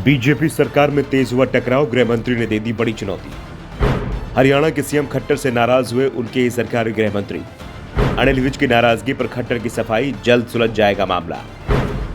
BJP सरकार में तेज हुआ टकराव, गृह मंत्री ने दे दी बड़ी चुनौती। हरियाणा के सीएम खट्टर से नाराज हुए उनके ही सरकारी गृह मंत्री। अनिल विज की नाराजगी पर खट्टर की सफाई, जल्द सुलझ जाएगा मामला।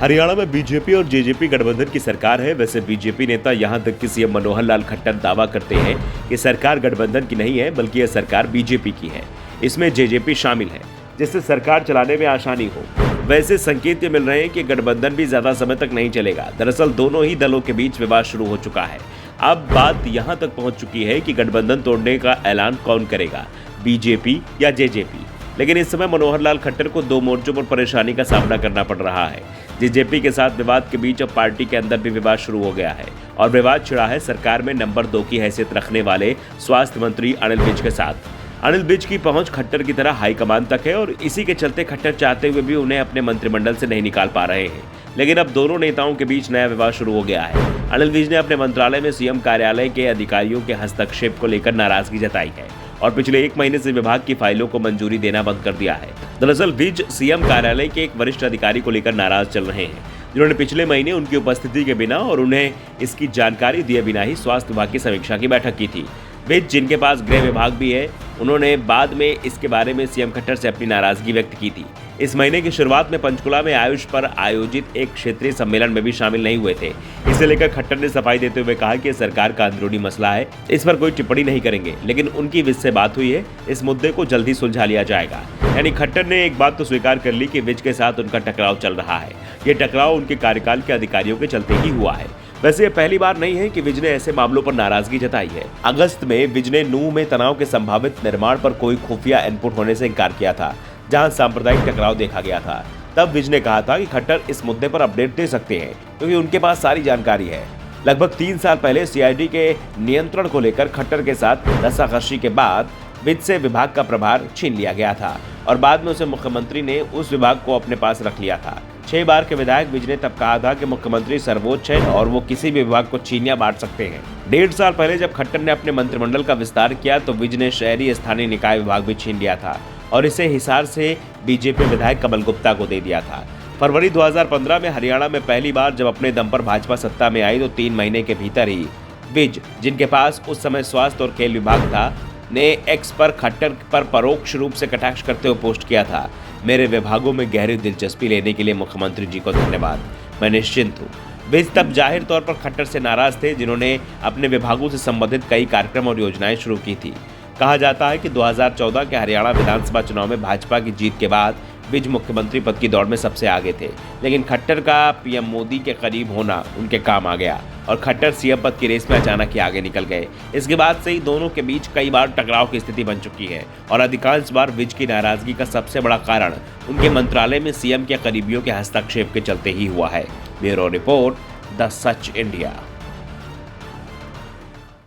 हरियाणा में बीजेपी और जेजेपी गठबंधन की सरकार है। वैसे बीजेपी नेता यहां तक कि सीएम मनोहर लाल खट्टर दावा करते हैं कि सरकार गठबंधन की नहीं है, बल्कि यह सरकार बीजेपी की है। इसमें जेजेपी शामिल है, जिससे सरकार चलाने में आसानी हो। वैसे संकेत ये मिल रहे हैं कि गठबंधन भी ज्यादा समय तक नहीं चलेगा। दरअसल दोनों ही दलों के बीच विवाद शुरू हो चुका है। अब बात यहां तक पहुंच चुकी है कि गठबंधन तोड़ने का ऐलान कौन करेगा, बीजेपी या जेजेपी। लेकिन इस समय मनोहर लाल खट्टर को दो मोर्चों पर परेशानी का सामना करना पड़ रहा है। जेजेपी के साथ विवाद के बीच अब पार्टी के अंदर भी विवाद शुरू हो गया है और विवाद छिड़ा है सरकार में नंबर 2 की हैसियत रखने वाले स्वास्थ्य मंत्री अनिल विज के साथ। अनिल विज की पहुंच खट्टर की तरह हाईकमान तक है और इसी के चलते खट्टर चाहते हुए भी उन्हें अपने मंत्रिमंडल से नहीं निकाल पा रहे हैं। लेकिन अब दोनों नेताओं के बीच नया विवाद शुरू हो गया है। अनिल विज ने अपने मंत्रालय में सीएम कार्यालय के अधिकारियों के हस्तक्षेप को लेकर नाराजगी जताई है और पिछले 1 महीने से विभाग की फाइलों को मंजूरी देना बंद कर दिया है। दरअसल विज सीएम कार्यालय के एक वरिष्ठ अधिकारी को लेकर नाराज चल रहे हैं, जिन्होंने पिछले महीने उनकी उपस्थिति के बिना और उन्हें इसकी जानकारी दिए बिना ही स्वास्थ्य विभाग की समीक्षा की बैठक की थी। विज, जिनके पास गृह विभाग भी है, उन्होंने बाद में इसके बारे में सीएम खट्टर से अपनी नाराजगी व्यक्त की थी। इस महीने की शुरुआत में पंचकुला में आयुष पर आयोजित एक क्षेत्रीय सम्मेलन में भी शामिल नहीं हुए थे। इसे लेकर खट्टर ने सफाई देते हुए कहा कि सरकार का अंदरूनी मसला है, इस पर कोई टिप्पणी नहीं करेंगे। लेकिन उनकी विज से बात हुई है, इस मुद्दे को जल्दी सुलझा लिया जाएगा। यानी खट्टर ने एक बात तो स्वीकार कर ली कि विज के साथ उनका टकराव चल रहा है। ये टकराव उनके कार्यकाल के अधिकारियों के चलते ही हुआ है। वैसे ये पहली बार नहीं है कि विज ने ऐसे मामलों पर नाराजगी जताई है। अगस्त में विज ने नूंह में तनाव के संभावित निर्माण पर कोई खुफिया इनपुट होने से इनकार किया था, जहां सांप्रदायिक टकराव देखा गया था। तब विज ने कहा था कि खट्टर इस मुद्दे पर अपडेट दे सकते हैं क्योंकि उनके पास सारी जानकारी है। लगभग 3 साल पहले सीआईडी के नियंत्रण को लेकर खट्टर के साथ रस्साकशी के बाद विज से विभाग का प्रभार छीन लिया गया था और बाद में उसे मुख्यमंत्री ने उस विभाग को अपने पास रख लिया था। 6 बार के विधायक विज ने तब कहा था कि मुख्यमंत्री सर्वोच्च है और वो किसी भी विभाग को छीन या बांट सकते हैं। 1.5 साल पहले जब खट्टर ने अपने मंत्रिमंडल का विस्तार किया तो विज ने शहरी स्थानीय निकाय विभाग भी छीन लिया था और इसे हिसार से बीजेपी विधायक कमल गुप्ता को दे दिया था। फरवरी 2015 में हरियाणा में पहली बार जब अपने दम पर भाजपा सत्ता में आई तो 3 महीने के भीतर ही विज, जिनके पास उस समय स्वास्थ्य और खेल विभाग था, ने एक्स पर खट्टर पर परोक्ष रूप से कटाक्ष करते हुए पोस्ट किया था, मेरे विभागों में गहरी दिलचस्पी लेने के लिए मुख्यमंत्री जी को धन्यवाद, मैं निश्चिंत हूँ। विज तब जाहिर तौर पर खट्टर से नाराज थे, जिन्होंने अपने विभागों से संबंधित कई कार्यक्रम और योजनाएं शुरू की थी। कहा जाता है कि 2014 के हरियाणा विधानसभा चुनाव में भाजपा की जीत के बाद विज मुख्यमंत्री पद की दौड़ में सबसे आगे थे, लेकिन खट्टर का पीएम मोदी के करीब होना उनके काम आ गया और खट्टर सीएम पद की रेस में अचानक ही आगे निकल गए। इसके बाद से ही दोनों के बीच कई बार टकराव की स्थिति बन चुकी है और अधिकांश बार विज की नाराजगी का सबसे बड़ा कारण उनके मंत्रालय में सीएम के करीबियों के हस्तक्षेप के चलते ही हुआ है। Bureau report, the such India.